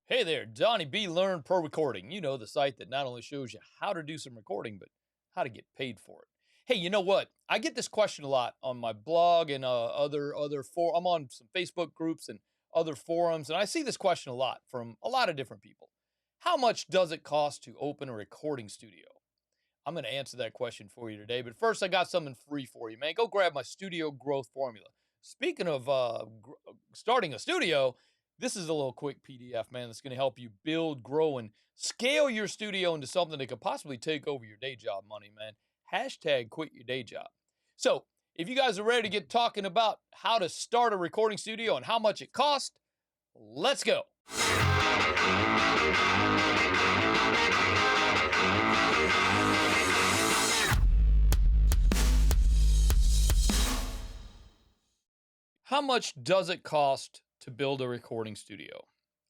Hey there, Donnie B. Learn Pro Recording. You know, the site that not only shows you how to do some recording, but how to get paid for it. Hey, you know what? I get this question a lot on my blog and I'm on some Facebook groups and other forums, and I see this question a lot from a lot of different people. How much does it cost to open a recording studio? I'm going to answer that question for you today, but first I got something free for you, man. Go grab my studio growth formula. Speaking of starting a studio, this is a little quick PDF, man, that's going to help you build, grow, and scale your studio into something that could possibly take over your day job money, man. Hashtag quit your day job. So, if you guys are ready to get talking about how to start a recording studio and how much it costs, let's go. How much does it cost to build a recording studio?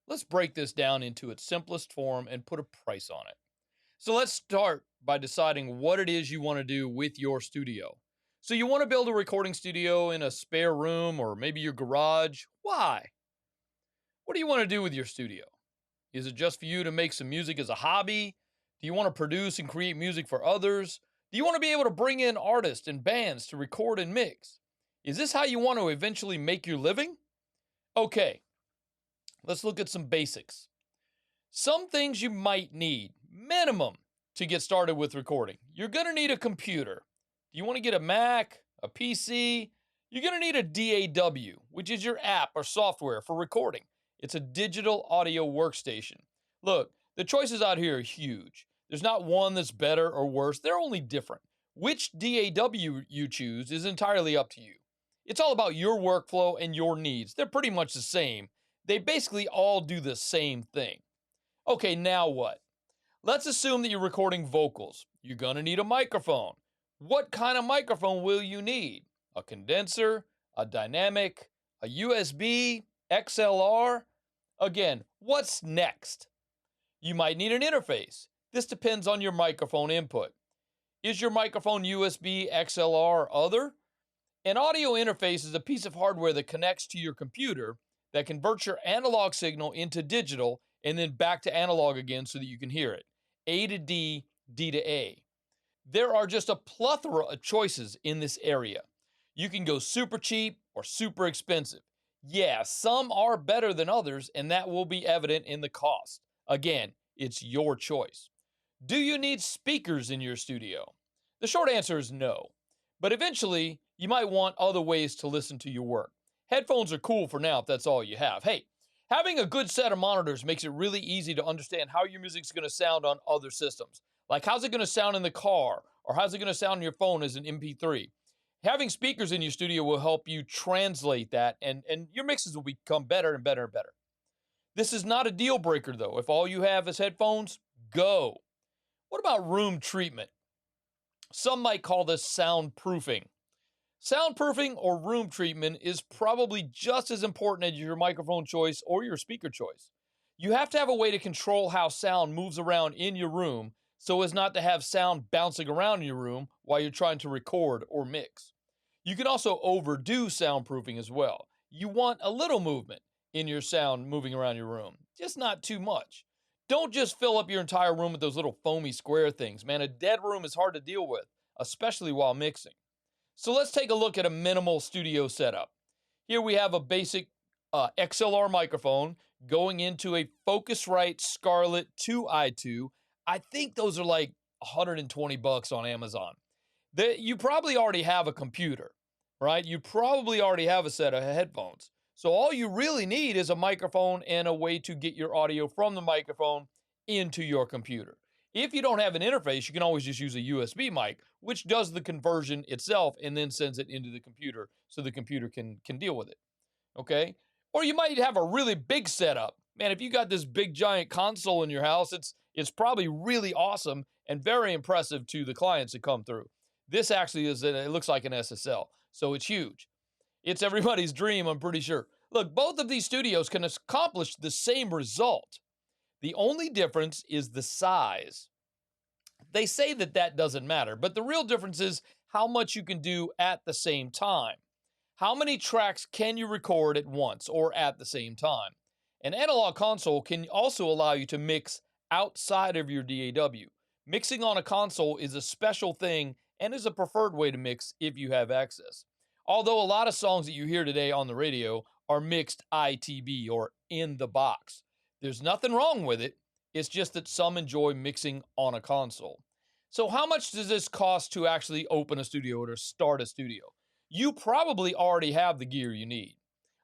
Let's break this down into its simplest form and put a price on it. So let's start by deciding what it is you want to do with your studio. So you want to build a recording studio in a spare room or maybe your garage. Why? What do you want to do with your studio? Is it just for you to make some music as a hobby? Do you want to produce and create music for others? Do you want to be able to bring in artists and bands to record and mix? Is this how you want to eventually make your living? Okay, let's look at some basics. Some things you might need, minimum, to get started with recording. You're going to need a computer. Do you want to get a Mac, a PC? You're going to need a DAW, which is your app or software for recording. It's a digital audio workstation. Look, the choices out here are huge. There's not one that's better or worse, they're only different. Which DAW you choose is entirely up to you. It's all about your workflow and your needs. They're pretty much the same. They basically all do the same thing. Okay, now what? Let's assume that you're recording vocals. You're going to need a microphone. What kind of microphone will you need? A condenser, a dynamic, a USB, XLR? Again, what's next? You might need an interface. This depends on your microphone input. Is your microphone USB, XLR, or other? An audio interface is a piece of hardware that connects to your computer that converts your analog signal into digital and then back to analog again so that you can hear it. A to D, D to A. There are just a plethora of choices in this area. You can go super cheap or super expensive. Yeah, some are better than others, and that will be evident in the cost. Again, it's your choice. Do you need speakers in your studio? The short answer is no. But eventually, you might want other ways to listen to your work. Headphones are cool for now if that's all you have. Hey, having a good set of monitors makes it really easy to understand how your music's going to sound on other systems. Like, how's it going to sound in the car? Or how's it going to sound on your phone as an MP3? Having speakers in your studio will help you translate that, and your mixes will become better and better and better. This is not a deal breaker, though. If all you have is headphones, go. What about room treatment? Some might call this soundproofing. Soundproofing or room treatment is probably just as important as your microphone choice or your speaker choice. You have to have a way to control how sound moves around in your room so as not to have sound bouncing around in your room while you're trying to record or mix. You can also overdo soundproofing as well. You want a little movement in your sound moving around your room, just not too much. Don't just fill up your entire room with those little foamy square things. Man, a dead room is hard to deal with, especially while mixing. So let's take a look at a minimal studio setup. Here we have a basic XLR microphone going into a Focusrite Scarlett 2i2. I think those are like $120 on Amazon. You probably already have a computer, right? You probably already have a set of headphones. So all you really need is a microphone and a way to get your audio from the microphone into your computer. If you don't have an interface, you can always just use a USB mic, which does the conversion itself and then sends it into the computer so the computer can deal with it. Okay? Or you might have a really big setup. Man, if you got this big giant console in your house, it's probably really awesome and very impressive to the clients that come through. This actually it looks like an SSL, so it's huge. It's everybody's dream, I'm pretty sure. Look, both of these studios can accomplish the same result. The only difference is the size. They say that doesn't matter, but the real difference is how much you can do at the same time. How many tracks can you record at once or at the same time? An analog console can also allow you to mix outside of your DAW. Mixing on a console is a special thing and is a preferred way to mix if you have access. Although a lot of songs that you hear today on the radio are mixed ITB or in the box. There's nothing wrong with it. It's just that some enjoy mixing on a console. So, how much does this cost to actually open a studio or to start a studio? You probably already have the gear you need.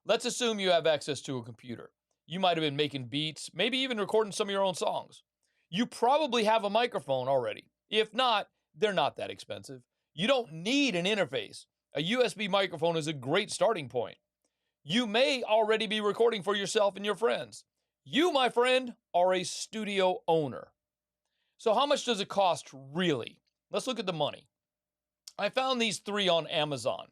Let's assume you have access to a computer. You might have been making beats, maybe even recording some of your own songs. You probably have a microphone already. If not, they're not that expensive. You don't need an interface. A USB microphone is a great starting point. You may already be recording for yourself and your friends. You, my friend, are a studio owner. So, how much does it cost really? Let's look at the money. I found these three on Amazon.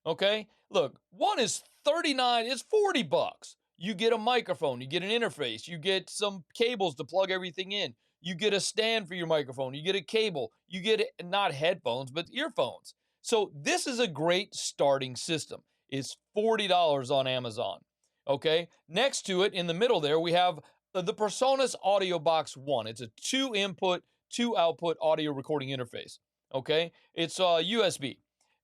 Okay? Look, one is 39, it's 40 bucks. You get a microphone, you get an interface, you get some cables to plug everything in. You get a stand for your microphone, you get a cable, you get not headphones, but earphones. So this is a great starting system. It's $40 on Amazon. Okay? Next to it in the middle there we have the PreSonus Audio Box 1. It's a 2 input, 2 output audio recording interface. Okay? It's USB.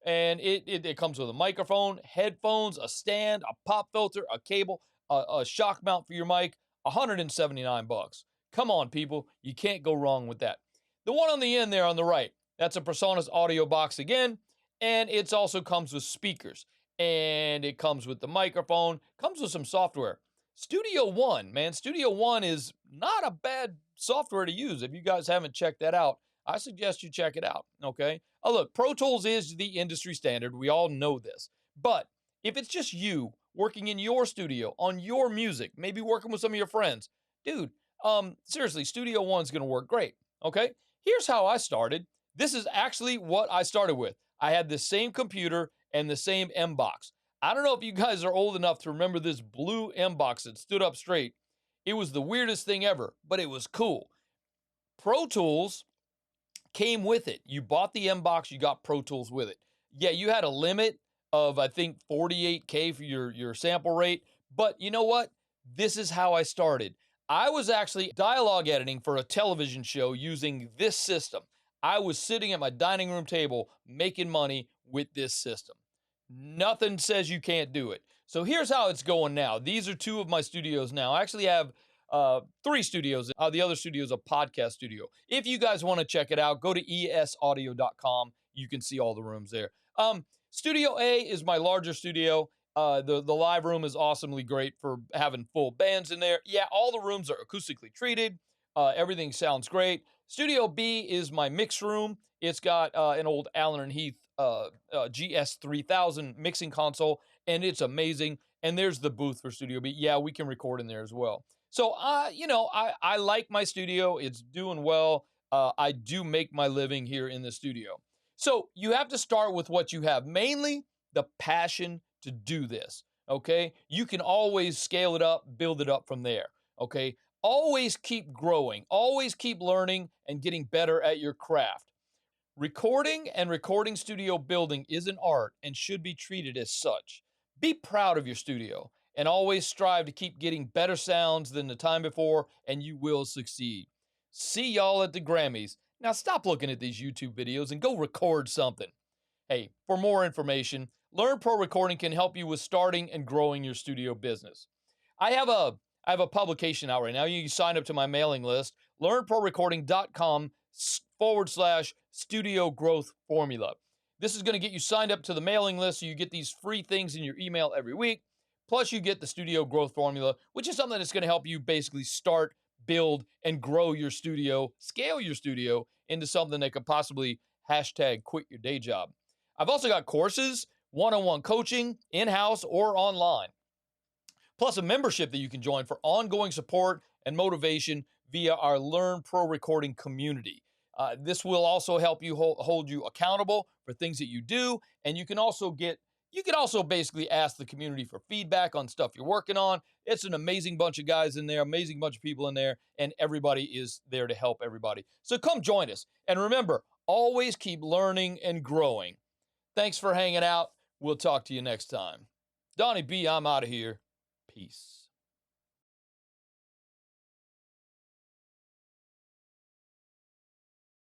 And it comes with a microphone, headphones, a stand, a pop filter, a cable, a shock mount for your mic, 179 bucks. Come on, people, you can't go wrong with that. The one on the end there on the right, that's a PreSonus Audio Box again, and it also comes with speakers, and it comes with the microphone, comes with some software. Studio One, man, Studio One is not a bad software to use. If you guys haven't checked that out, I suggest you check it out, okay? Oh, look, Pro Tools is the industry standard. We all know this. But if it's just you working in your studio on your music, maybe working with some of your friends, dude, seriously, Studio One's going to work great, okay? Here's how I started. This is actually what I started with. I had the same computer and the same M box. I don't know if you guys are old enough to remember this blue M box that stood up straight. It was the weirdest thing ever, but it was cool. Pro Tools came with it. You bought the M box, you got Pro Tools with it. Yeah, you had a limit of, I think, 48K for your sample rate. But you know what? This is how I started. I was actually dialogue editing for a television show using this system. I was sitting at my dining room table making money with this system. Nothing says you can't do it. So here's how it's going now. These are two of my studios now. I actually have 3 studios. The other studio is a podcast studio. If you guys want to check it out, go to esaudio.com. You can see all the rooms there. Studio A is my larger studio. The live room is awesomely great for having full bands in there. Yeah, all the rooms are acoustically treated. Everything sounds great. Studio B is my mix room. It's got an old Allen and Heath GS3000 mixing console, and it's amazing. And there's the booth for Studio B. Yeah, we can record in there as well. So, I like my studio. It's doing well. I do make my living here in the studio. So you have to start with what you have, mainly the passion to do this, okay? You can always scale it up, build it up from there, okay? Always keep growing. Always keep learning and getting better at your craft. Recording and recording studio building is an art and should be treated as such. Be proud of your studio and always strive to keep getting better sounds than the time before, and you will succeed. See y'all at the Grammys. Now stop looking at these YouTube videos and go record something. Hey, for more information, Learn Pro Recording can help you with starting and growing your studio business. I have a publication out right now. You can sign up to my mailing list, learnprorecording.com/studio growth formula. This is going to get you signed up to the mailing list so you get these free things in your email every week. Plus, you get the studio growth formula, which is something that's going to help you basically start, build, and grow your studio, scale your studio into something that could possibly #quit your day job. I've also got courses, one-on-one coaching, in-house or online, plus a membership that you can join for ongoing support and motivation via our Learn Pro Recording community. This will also help you hold you accountable for things that you do, and you can also basically ask the community for feedback on stuff you're working on. It's an amazing bunch of guys in there, amazing bunch of people in there, and everybody is there to help everybody. So come join us. And remember, always keep learning and growing. Thanks for hanging out. We'll talk to you next time. Donnie B, I'm out of here. Peace.